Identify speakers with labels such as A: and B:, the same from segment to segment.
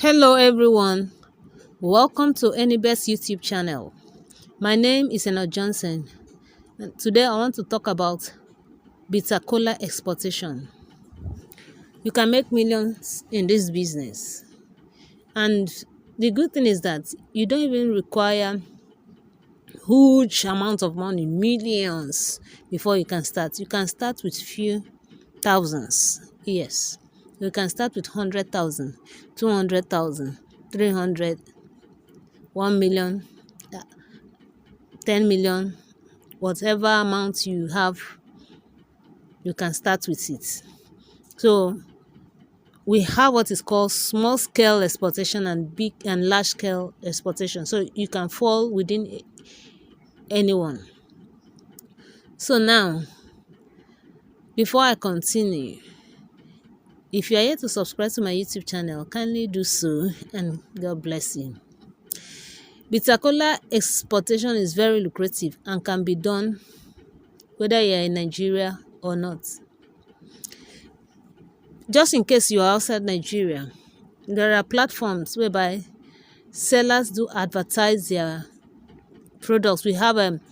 A: Hello everyone, welcome to Anybest YouTube channel. My name is Enoch Johnson. And today I want to talk about bitter kola exportation. You can make millions in this business, and the good thing is that you don't even require huge amount of money, millions, before you can start. You can start with few thousands. Yes, you can start with 100,000, 200,000, 300, 1 million, 10 million, whatever amount you have, you can start with it. So we have what is called small scale exportation and big and large scale exportation. So you can fall within anyone. So now, before I continue, if you are yet to subscribe to my YouTube channel, kindly do so, and God bless you. Bitter kola exportation is very lucrative and can be done whether you are in Nigeria or not. Just in case you are outside Nigeria, there are platforms whereby sellers do advertise their products. We have an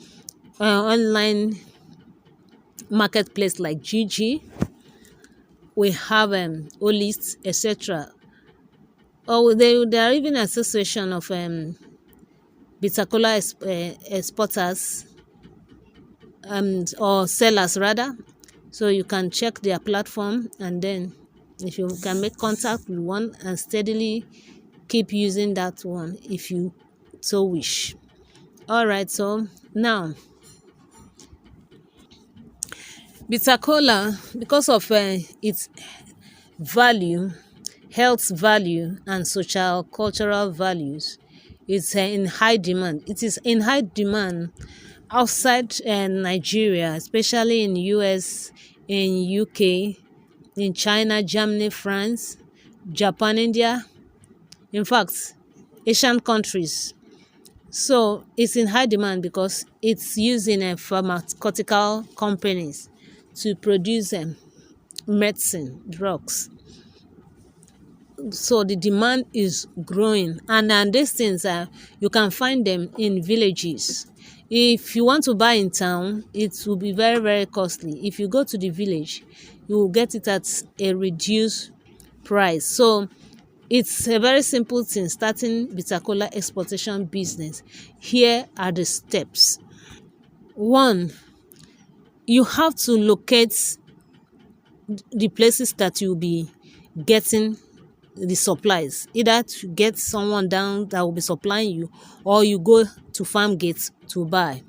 A: online marketplace like GG. We have Olist, etc. Or there are even association of bitter kola exporters or sellers rather. So you can check their platform, and then if you can make contact with one and steadily keep using that one if you so wish. All right, so now bitter kola, because of its value, health value, and social cultural values, it's in high demand. It is in high demand outside Nigeria, especially in US, in UK, in China, Germany, France, Japan, India, in fact Asian countries. So it's in high demand because it's used in pharmaceutical companies to produce medicine, drugs. So the demand is growing, and these things you can find them in villages. If you want to buy in town, it will be very, very costly. If you go to the village, you will get it at a reduced price. So it's a very simple thing, starting bitter kola exportation business. Here are the steps. One, you have to locate the places that you'll be getting the supplies. Either to get someone down that will be supplying you, or you go to farm gates to buy.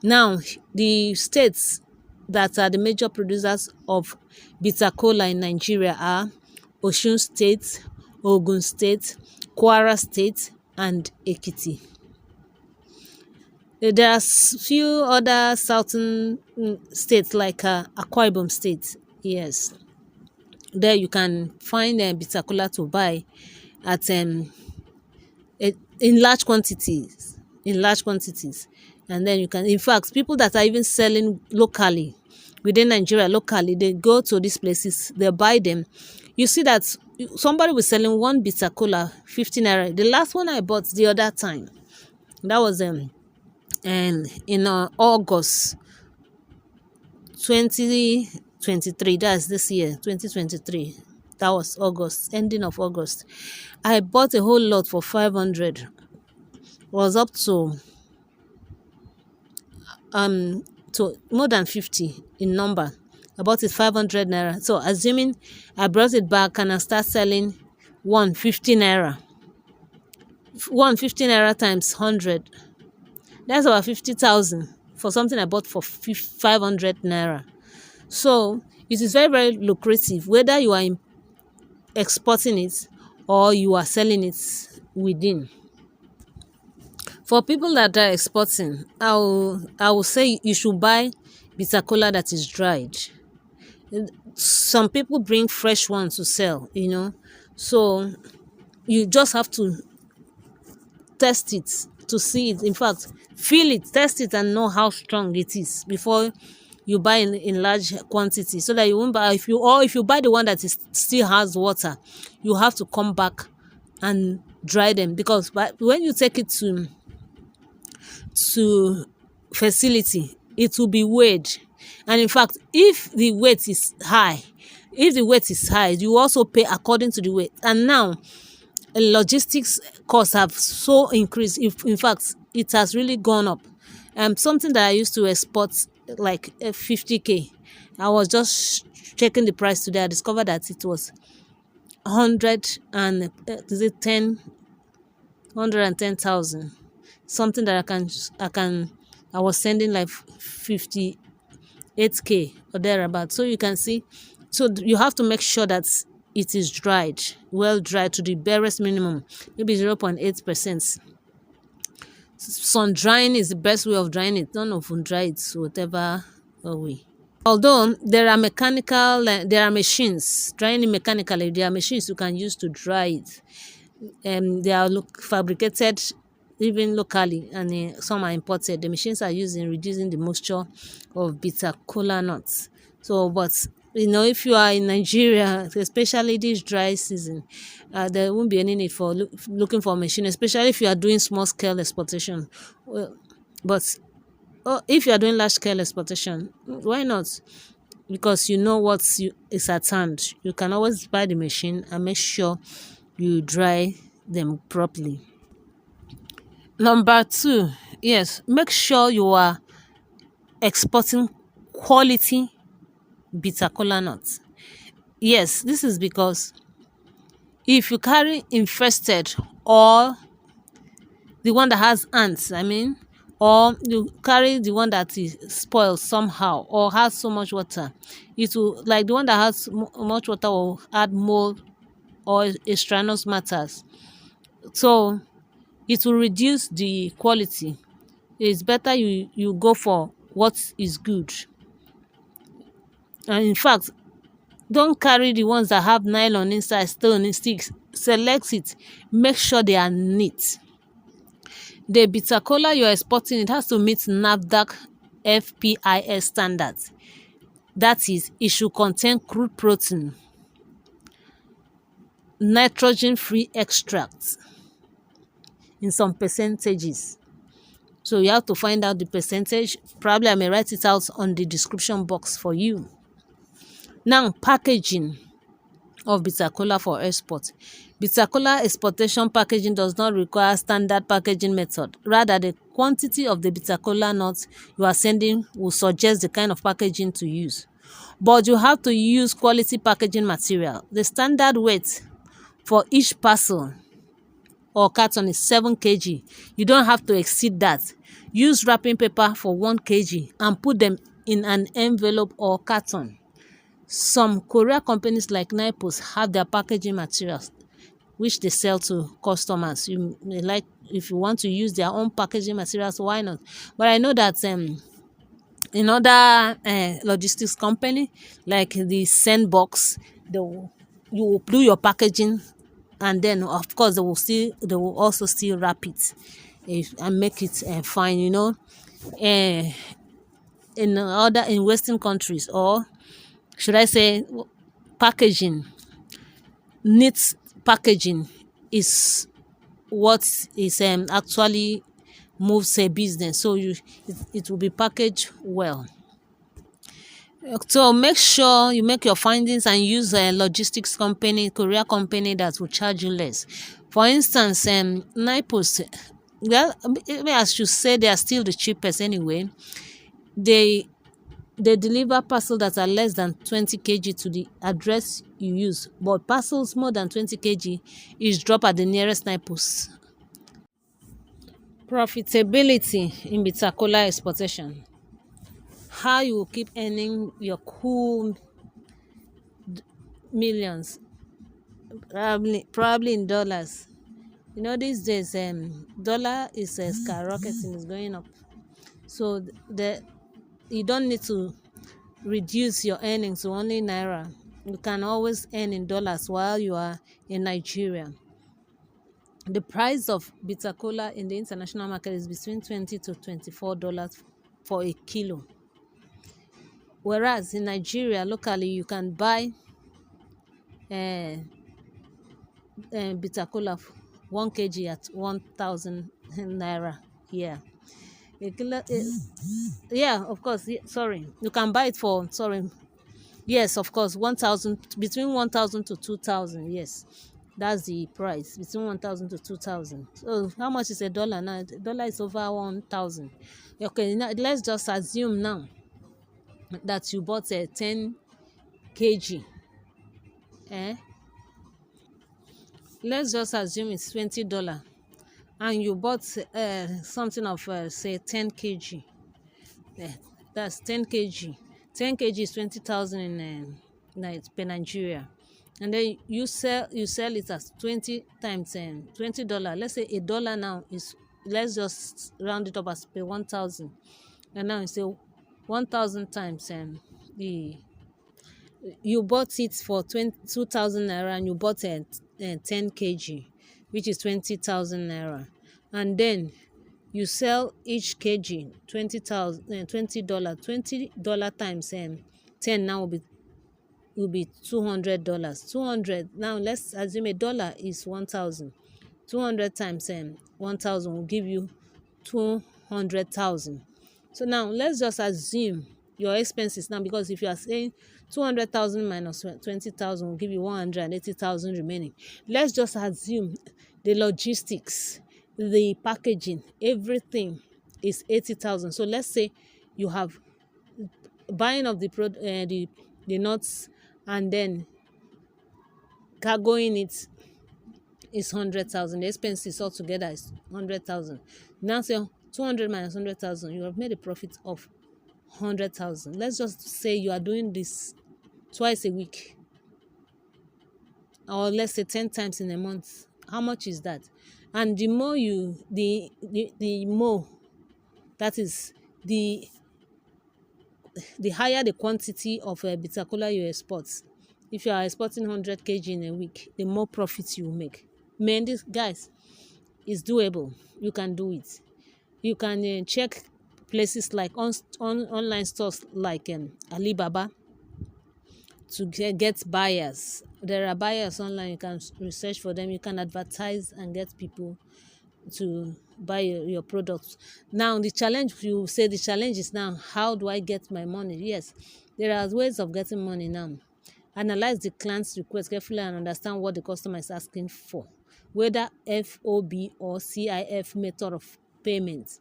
A: Now, the states that are the major producers of bitter kola in Nigeria are Osun State, Ogun State, Kwara State, and Ekiti. There are few other southern states like Akwa Ibom State. Yes, there you can find bitter kola to buy at in large quantities. And then you can, in fact, people that are even selling locally within Nigeria, locally, they go to these places, they buy them. You see that somebody was selling one bitter kola 15 naira. The last one I bought the other time, that was in August 2023. That's this year, 2023. That was August, ending of August. I bought a whole lot for 500. Was up to more than 50 in number. I bought it 500 naira. So assuming I brought it back and I start selling 150 naira. 150 naira times 100. That's about 50,000 for something I bought for 500 naira. So it is very, very lucrative, whether you are exporting it or you are selling it within. For people that are exporting, I will say you should buy bitter kola that is dried. Some people bring fresh ones to sell, so you just have to test it to see it. In fact, feel it, test it, and know how strong it is before you buy in large quantity, so that you won't buy. If you buy the one that still has water, you have to come back and dry them, because when you take it to facility, it will be weighed. And in fact, if the weight is high, you also pay according to the weight. And now logistics costs have so increased. If in fact it has really gone up. Something that I used to export like 50k, I was just checking the price today. I discovered that it was 100 and is it 110,000, something that I was sending like 58k or thereabout. So you can see, so you have to make sure that it is dried, well dried to the barest minimum, maybe 0.8%. Sun drying is the best way of drying it. Don't oven dry it whatever way. Although there are machines drying it mechanically. There are machines you can use to dry it. They are fabricated even locally, and some are imported. The machines are used in reducing the moisture of bitter kola nuts. So, but if you are in Nigeria, especially this dry season, there won't be any need for looking for a machine, especially if you are doing small scale exportation. Well, but if you are doing large scale exportation, why not? Because you know what is at hand. You can always buy the machine and make sure you dry them properly. Number two, yes, make sure you are exporting quality bitter kola nuts. Yes, this is because if you carry infested, or the one that has ants, or you carry the one that is spoiled somehow or has so much water, it will, like the one that has much water, will add mold or extraneous matters. So it will reduce the quality. It's better you go for what is good. And in fact, don't carry the ones that have nylon inside, stone sticks. Select it, make sure they are neat. The bitter kola you're exporting, it has to meet NAFDAC FPIS standards. That is, it should contain crude protein, nitrogen free extracts in some percentages. So you have to find out the percentage. Probably I may write it out on the description box for you. Now, packaging of bitter kola for export. Bitter kola exportation packaging does not require standard packaging method. Rather, the quantity of the bitter kola nuts you are sending will suggest the kind of packaging to use. But you have to use quality packaging material. The standard weight for each parcel or carton is 7 kg. You don't have to exceed that. Use wrapping paper for 1 kg and put them in an envelope or carton. Some courier companies like Nipos have their packaging materials which they sell to customers. You may like, if you want to use their own packaging materials, why not? But I know that in other logistics company like the Sendbox, you will do your packaging, and then of course they will also still wrap it and make it fine. In Western countries, or should I say, packaging, neat packaging is what is actually moves a business. So it will be packaged well. So make sure you make your findings and use a logistics company, courier company that will charge you less. For instance, Nipos, well, I should say they are still the cheapest anyway. They deliver parcels that are less than 20 kg to the address you use, but parcels more than 20 kg is dropped at the nearest Nipos. Profitability in bitter kola exportation. How you will keep earning your cool millions, probably in dollars. These days dollar is skyrocketing, is going up. So you don't need to reduce your earnings to only naira. You can always earn in dollars while you are in Nigeria. The price of bitter kola in the international market is between $20 to $24 for a kilo. Whereas in Nigeria, locally, you can buy bitter kola 1 kg at 1,000 naira. Yeah. Yeah, of course. Sorry, you can buy it for, sorry, yes, of course, 1,000, between 1,000 to 2,000. Yes, that's the price, between 1,000 to 2,000. So how much is a dollar now? The dollar is over 1,000. Okay, now let's just assume now that you bought a 10 kg. Eh? Let's just assume it's $20, and you bought something of say 10 kg. Yeah, that's 10 kg. 10 kg is 20,000 in per Nigeria, and then you sell it as 20 times $20. Let's say a dollar now is, let's just round it up as per 1,000, and now you say 1,000 times the you bought it for 2,000 naira, and you bought 10 kg, which is 20,000 naira, and then you sell each kg 20,000 $20. $20 times 10 now will be $200. 200, now let's assume a dollar is 1,000. 200 times 1,000 will give you 200,000. So now let's just assume your expenses now, because if you are saying 200,000 minus 20,000 will give you 180,000 remaining. Let's just assume the logistics, the packaging, everything is 80,000. So let's say you have buying of the nuts, and then cargoing it is 100,000. The expenses altogether is 100,000. Now say 200 minus 100,000, you have made a profit of 100,000. Let's just say you are doing this twice a week, or let's say 10 times in a month. How much is that? And the more the more, that is, the higher the quantity of bitter kola you export. If you are exporting 100 kg in a week, the more profits you will make. Man, this, guys, is doable. You can do it. You can check places like online stores like Alibaba to get buyers. There are buyers online. You can research for them. You can advertise and get people to buy your products. Now the challenge, you say the challenge is now, how do I get my money? Yes, there are ways of getting money now. Analyze the client's request carefully and understand what the customer is asking for, whether FOB or CIF method of payment,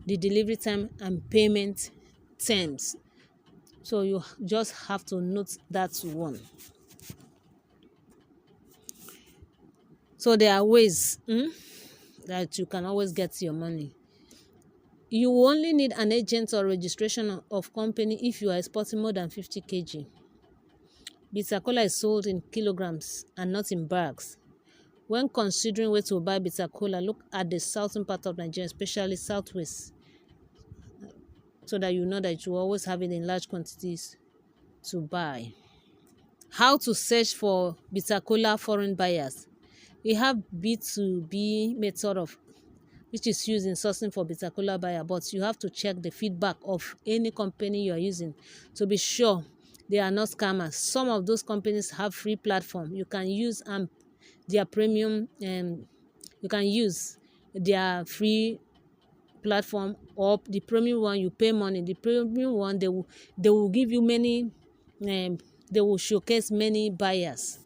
A: the delivery time and payment terms. So you just have to note that one. So there are ways that you can always get your money. You only need an agent or registration of company if you are exporting more than 50 kg. Bitter kola is sold in kilograms and not in bags. When considering where to buy bitter kola, look at the southern part of Nigeria, especially southwest, so that you know that you always have it in large quantities to buy. How to search for bitter kola foreign buyers. We have B2B method of which is used in sourcing for bitter kola buyer, but you have to check the feedback of any company you are using to be sure they are not scammers. Some of those companies have free platform. You can use their premium, and you can use their free platform, or the premium one you pay money. The premium one, they will give you many, they will showcase many buyers,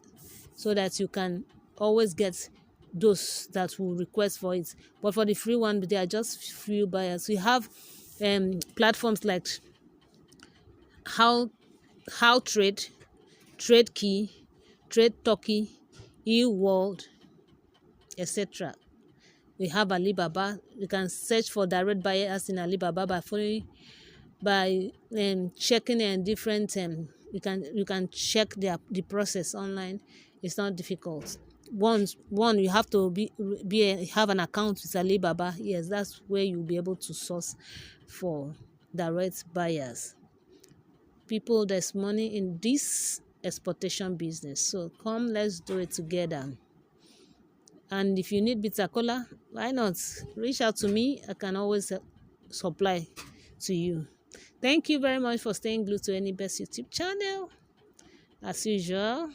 A: so that you can always get those that will request for it. But for the free one, they are just free buyers. We have platforms like how trade key, trade turkey, eWorld, etc. We have Alibaba. You can search for direct buyers in Alibaba by checking different you can check the process online. It's not difficult. One you have to have an account with Alibaba. Yes, that's where you'll be able to source for direct buyers. People, there's money in this exportation business, so come, let's do it together. And if you need bitter kola, why not reach out to me? I can always supply to you. Thank you very much for staying glued to Any Best YouTube channel. As usual,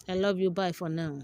A: I love you. Bye for now.